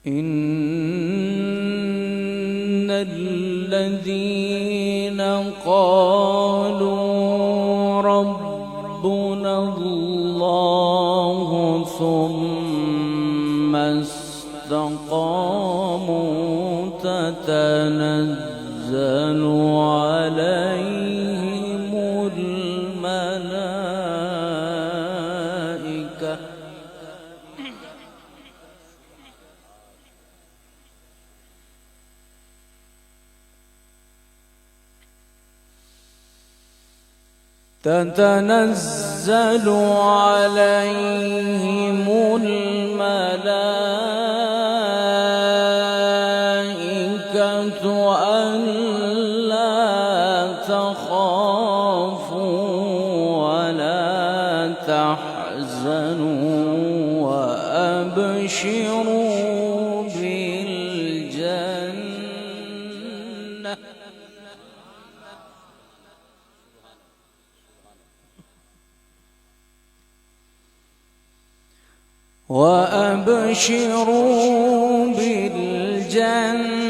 إن الذين قالوا ربنا الله ثم استقاموا تتنزل عليهم الملائكة تتنزل عليهم الملائكة ألا تخافوا ولا تحزنوا وأبشروا بالجنة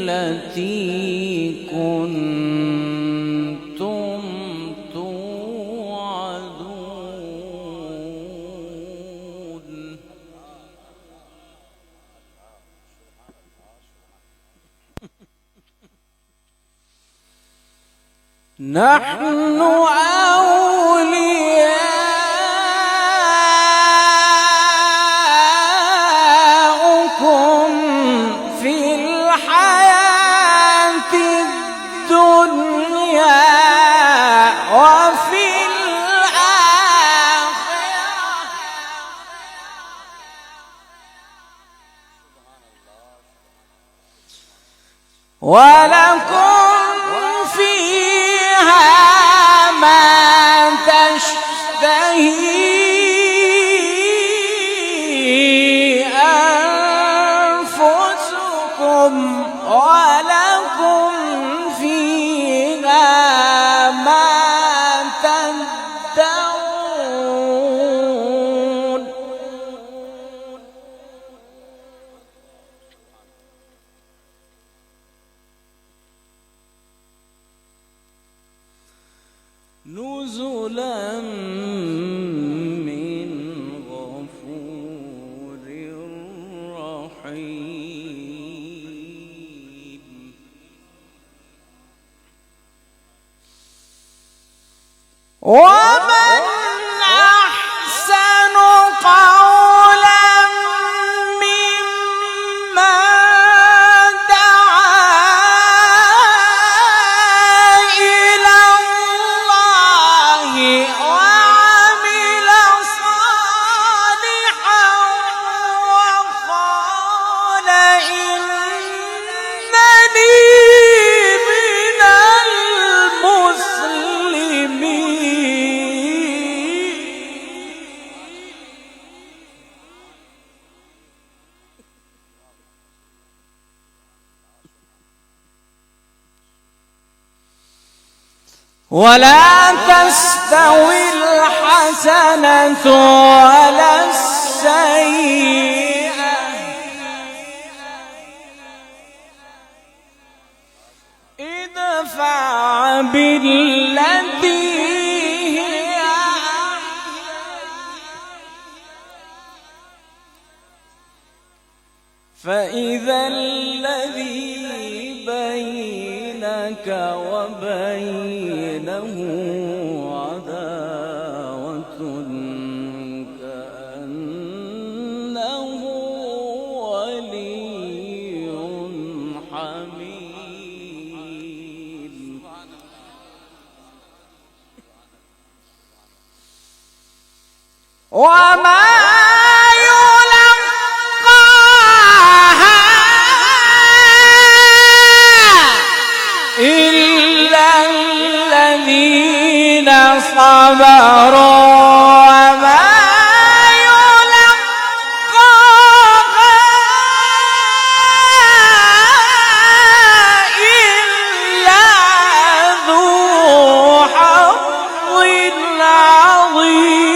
التي كنتم توعدون نحن أولياؤكم في الحياة الدنيا وفي الآخرة ولكم فيها ما تشتهي أنفسكم ولكم فيها ما تدعون نزلا من غفور رحيم ومن أحسن قولا ممن دعا إلى الله وعمل صالحا وقال إنني من المسلمين ولا تستوي الحسنة ولا السيئة ادفع بالتي هي فإذا الذي بينك وبينه عداوة كأنه ولي حميم وما إلا الذين صبروا وما يلقاها إلا ذو حظ عظيم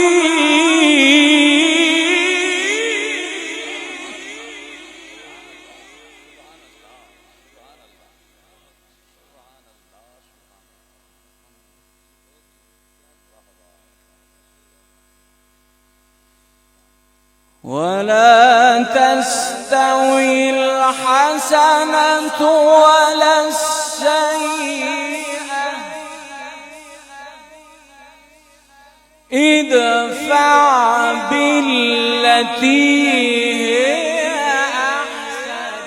ولا تستوي الحسنة ولا السيئة ادفع بالتي هي أحسن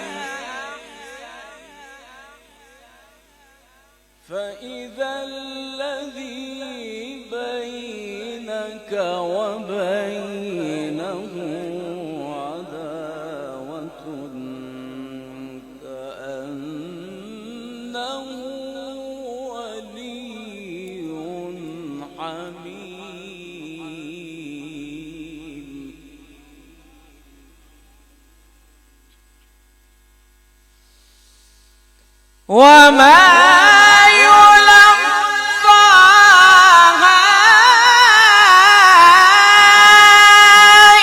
فإذا الذي بينك وبينه عداوة كأنه ولي حميم وما يلقاها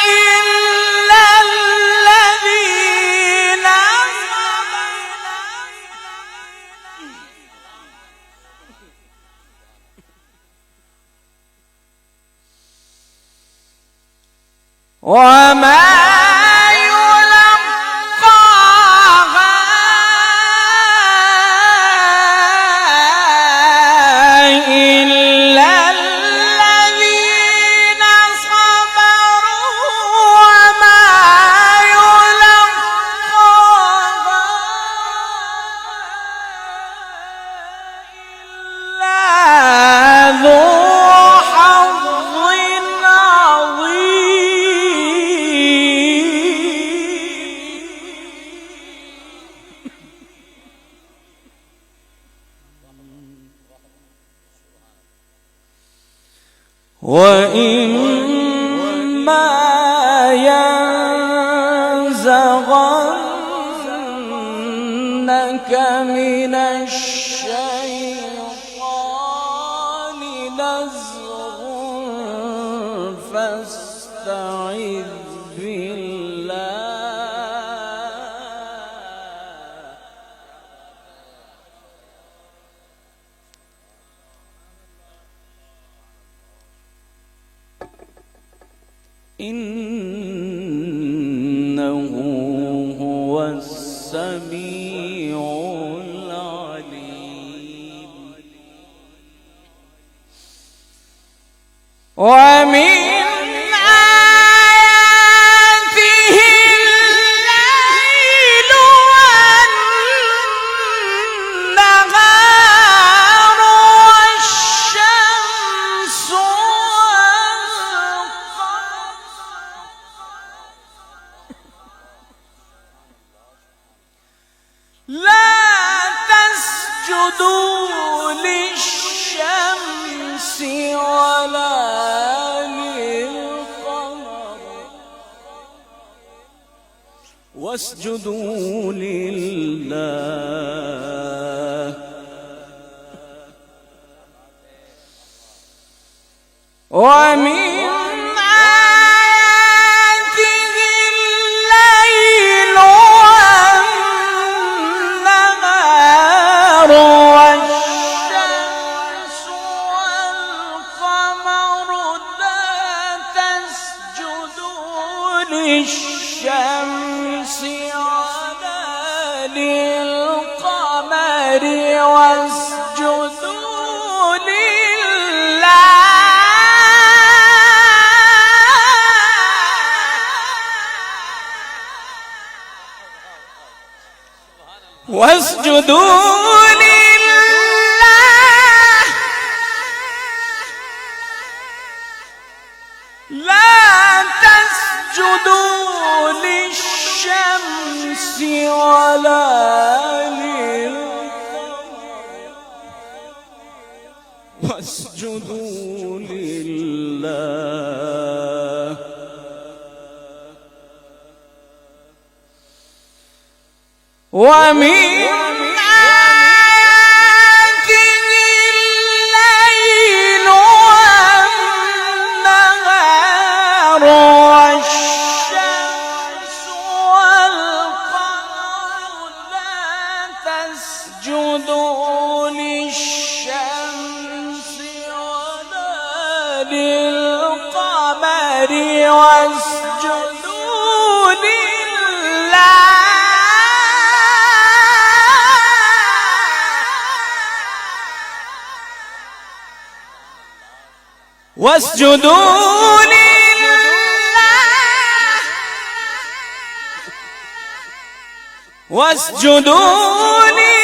إلا الذين صبروا وما يلقاها إلا ذو وإما ينزغنك من الشيطان نزغ فاستعذ بالله إنه هو السميع العليم ومن لا تسجدوا للشمس ولا للقمر واسجدوا لله ومن للشمس ولا للقمر واسجدوا لله واسجدوا لله لا تسجدوا للشمس ولا للقمر واسجدوا لله ومن اسجدوا للشمس ولا للقمر واسجدوا واسجدوا لله واسجدوا لله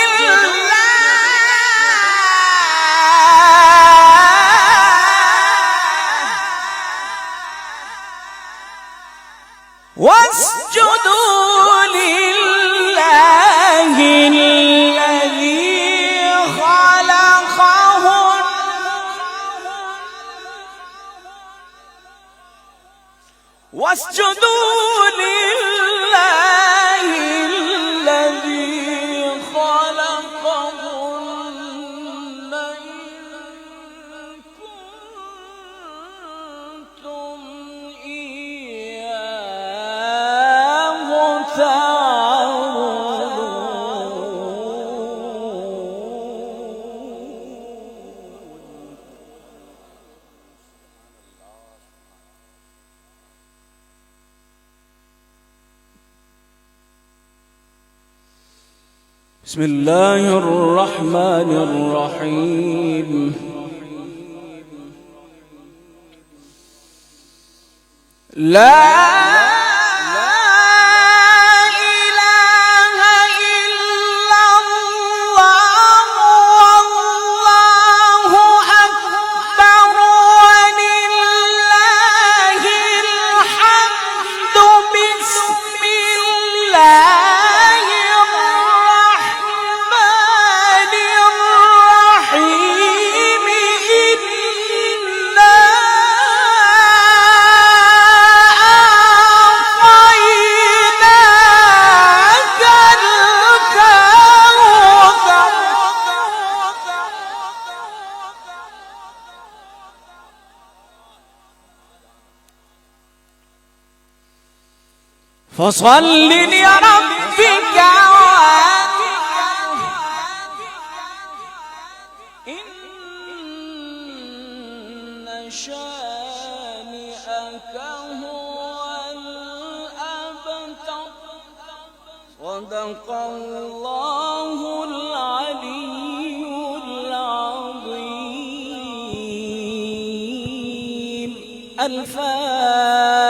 واسجدوا لله الذي خلقهن واسجدوا لله الذي خلقهن إن كنتم إياه تعبدون. بسم الله الرحمن الرحيم. لا إله إلا الله والله أكبر ولله الحمد. بسم الله الرحمن الرحيم. إنا أعطيناك الكوثر. فصل لربك وانحر إن شانئك هو الأبتر. صدق الله العلي العظيم. الفاتحة.